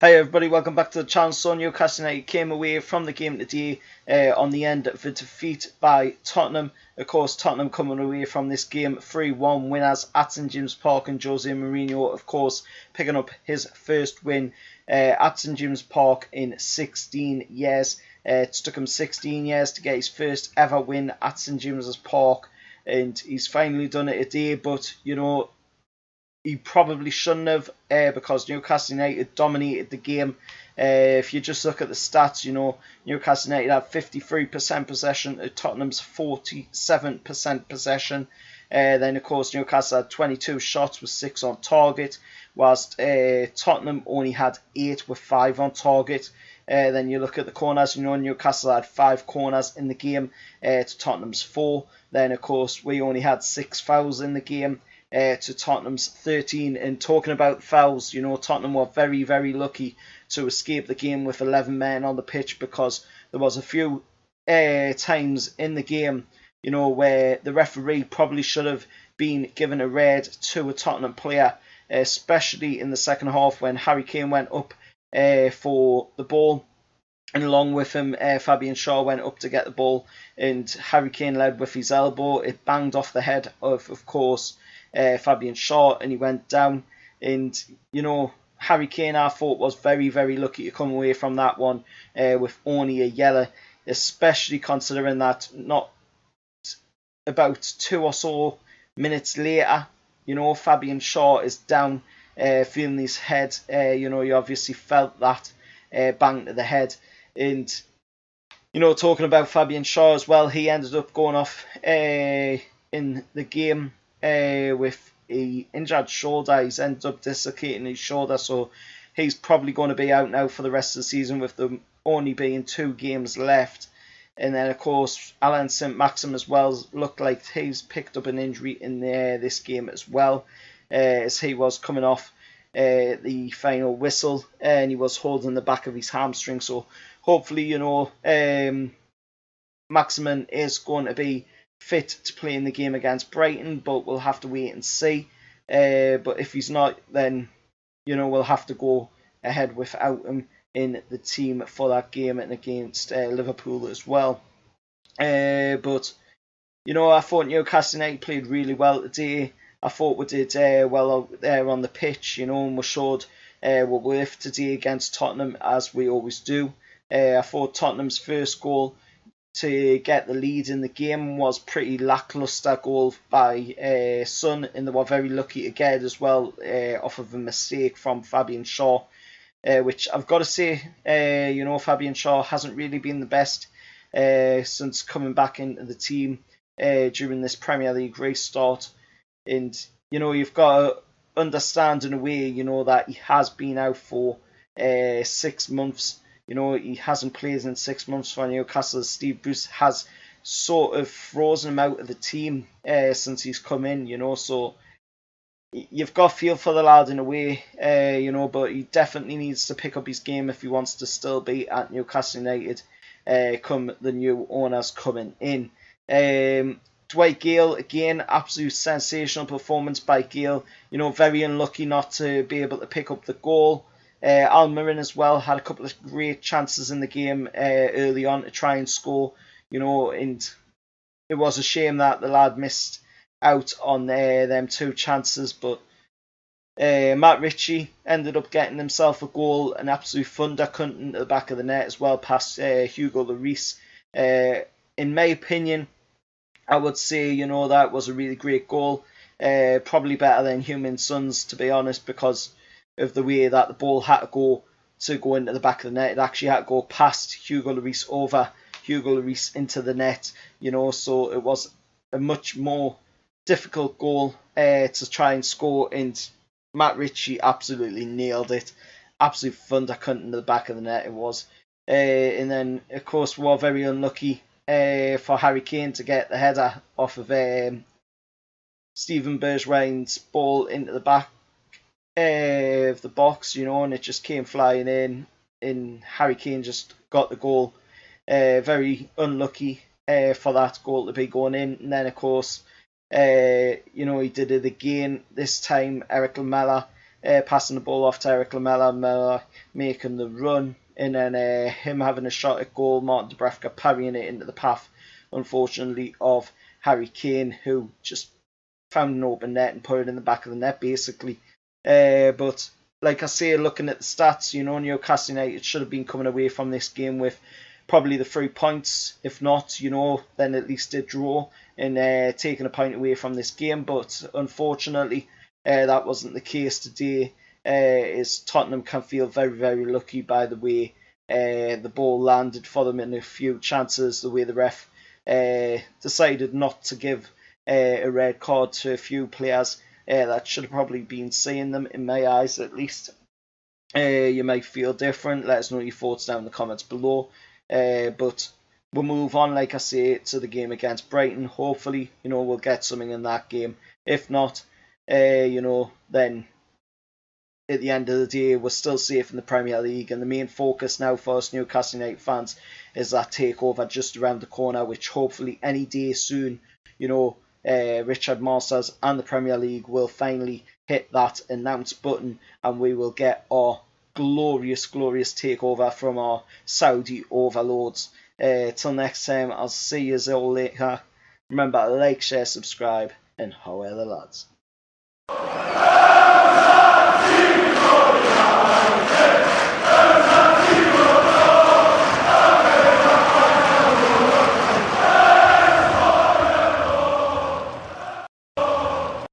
Hi everybody, welcome back to the channel. So Newcastle United came away from the game today on the end of a defeat by Tottenham. Of course, Tottenham coming away from this game 3-1 winners at St James Park, and Jose Mourinho, of course, picking up his first win at St James Park in 16 years. It took him 16 years to get his first ever win at St James's Park, and he's finally done it today. But he probably shouldn't have, because Newcastle United dominated the game. If you just look at the stats, Newcastle United had 53% possession, Tottenham's 47% possession. Then, of course, Newcastle had 22 shots with 6 on target, whilst Tottenham only had 8 with 5 on target. Then you look at the corners, Newcastle had 5 corners in the game to Tottenham's 4. Then, of course, we only had 6 fouls in the game to Tottenham's 13. And talking about fouls, Tottenham were very, very lucky to escape the game with 11 men on the pitch, because there was a few times in the game, where the referee probably should have been given a red to a Tottenham player, especially in the second half when Harry Kane went up for the ball. And along with him, Fabian Schär went up to get the ball, and Harry Kane led with his elbow. It banged off the head of course, Fabian Schär, and he went down. And, Harry Kane, I thought, was very, very lucky to come away from that one with only a yellow, especially considering that not about 2 or so minutes later, Fabian Schär is down, feeling his head. You obviously felt that bang to the head. And, talking about Fabian Schär as well, he ended up going off in the game with an injured shoulder. He's ended up dislocating his shoulder, so he's probably going to be out now for the rest of the season, with them only being 2 games left. And then, of course, Alan Saint-Maximin as well looked like he's picked up an injury in this game as well, as he was coming off the final whistle, and he was holding the back of his hamstring. So hopefully, Maximin is going to be fit to play in the game against Brighton, but we'll have to wait and see. But if he's not, then we'll have to go ahead without him in the team for that game and against Liverpool as well. But I thought Newcastle United played really well today. I thought we did well out there on the pitch, and we showed we're worth today against Tottenham, as we always do. I thought Tottenham's first goal to get the lead in the game was pretty lacklustre goal by Son, and they were very lucky to get it as well off of a mistake from Fabian Schär, which I've got to say, Fabian Schär hasn't really been the best since coming back into the team during this Premier League restart. And, you've got to understand in a way, that he has been out for 6 months. He hasn't played in 6 months for Newcastle. Steve Bruce has sort of frozen him out of the team since he's come in, so you've got to feel for the lad in a way, but he definitely needs to pick up his game if he wants to still be at Newcastle United come the new owners coming in. Dwight Gale, again, absolute sensational performance by Gale. Very unlucky not to be able to pick up the goal. Almiron as well had a couple of great chances in the game early on to try and score, and it was a shame that the lad missed out on them 2 chances. But Matt Ritchie ended up getting himself a goal, an absolute thunder cunt into the back of the net as well, past Hugo Lloris. In my opinion, I would say, that was a really great goal. Probably better than Heung-min Son's, to be honest, because of the way that the ball had to go into the back of the net. It actually had to go past Hugo Lloris, over Hugo Lloris into the net, so it was a much more difficult goal to try and score, and Matt Ritchie absolutely nailed it. Absolute thunder cunt into the back of the net it was. And then, of course, we were very unlucky for Harry Kane to get the header off of Steven Bergwijn's ball into the back of the box, and it just came flying in, and Harry Kane just got the goal. Very unlucky for that goal to be going in. And then, of course, he did it again. This time, Eric Lamela passing the ball off to Eric Lamela, making the run, and then him having a shot at goal, Martin Dubravka parrying it into the path, unfortunately, of Harry Kane, who just found an open net and put it in the back of the net, basically. But like I say, looking at the stats, Newcastle United should have been coming away from this game with probably the 3 points. If not, then at least a draw and taking a point away from this game. But unfortunately, that wasn't the case today. As Tottenham can feel very, very lucky by the way the ball landed for them in a few chances, the way the ref decided not to give a red card to a few players that should have probably been seeing them, in my eyes at least. You might feel different. Let us know your thoughts down in the comments below. But we'll move on, like I say, to the game against Brighton. Hopefully, we'll get something in that game. If not, then at the end of the day, we're still safe in the Premier League, and the main focus now for us Newcastle United fans is that takeover just around the corner, which hopefully any day soon, Richard Masters and the Premier League will finally hit that announce button, and we will get our glorious, glorious takeover from our Saudi overlords. Till next time, I'll see you all later. Remember to like, share, subscribe, and how are the lads?